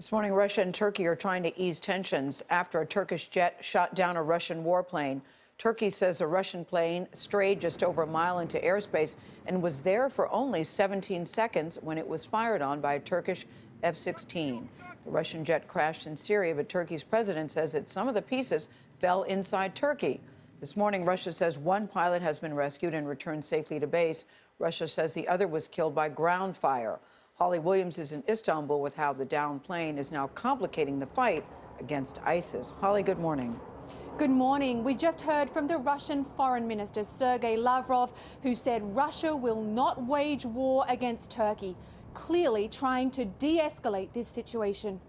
This morning, Russia and Turkey are trying to ease tensions after a Turkish jet shot down a Russian warplane. Turkey says a Russian plane strayed just over a mile into airspace and was there for only 17 seconds when it was fired on by a Turkish F-16. The Russian jet crashed in Syria, but Turkey's president says that some of the pieces fell inside Turkey. This morning, Russia says one pilot has been rescued and returned safely to base. Russia says the other was killed by ground fire. Holly Williams is in Istanbul with how the downed plane is now complicating the fight against ISIS. Holly, good morning. Good morning. We just heard from the Russian Foreign Minister, Sergei Lavrov, who said Russia will not wage war against Turkey, clearly trying to de-escalate this situation.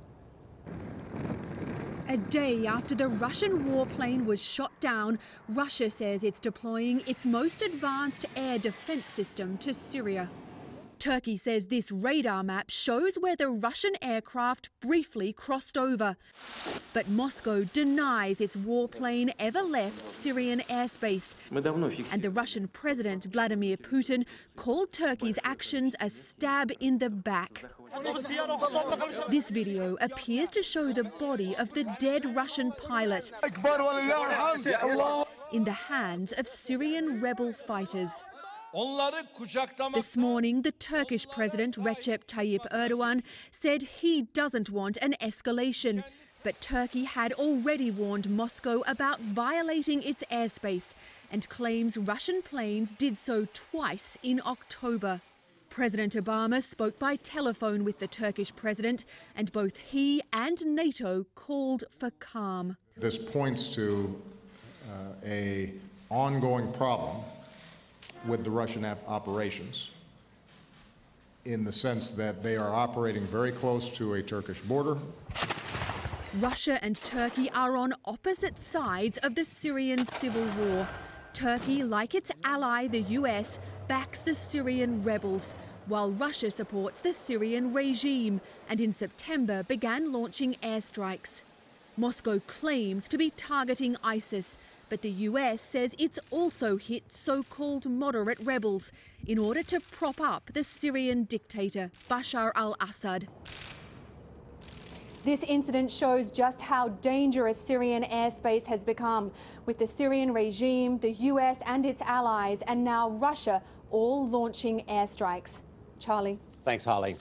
A day after the Russian warplane was shot down, Russia says it's deploying its most advanced air defense system to Syria. Turkey says this radar map shows where the Russian aircraft briefly crossed over. But Moscow denies its warplane ever left Syrian airspace. And the Russian President, Vladimir Putin, called Turkey's actions a stab in the back. This video appears to show the body of the dead Russian pilot in the hands of Syrian rebel fighters. This morning, the Turkish President Recep Tayyip Erdogan said he doesn't want an escalation. But Turkey had already warned Moscow about violating its airspace and claims Russian planes did so twice in October. President Obama spoke by telephone with the Turkish president, and both he and NATO called for calm. This points to an ongoing problem with the Russian operations, in the sense that they are operating very close to a Turkish border. Russia and Turkey are on opposite sides of the Syrian civil war. Turkey, like its ally the US, backs the Syrian rebels, while Russia supports the Syrian regime and in September began launching airstrikes. Moscow claimed to be targeting ISIS, but the US says it's also hit so-called moderate rebels in order to prop up the Syrian dictator Bashar al-Assad. This incident shows just how dangerous Syrian airspace has become, with the Syrian regime, the US and its allies, and now Russia all launching airstrikes. Charlie. Thanks, Holly.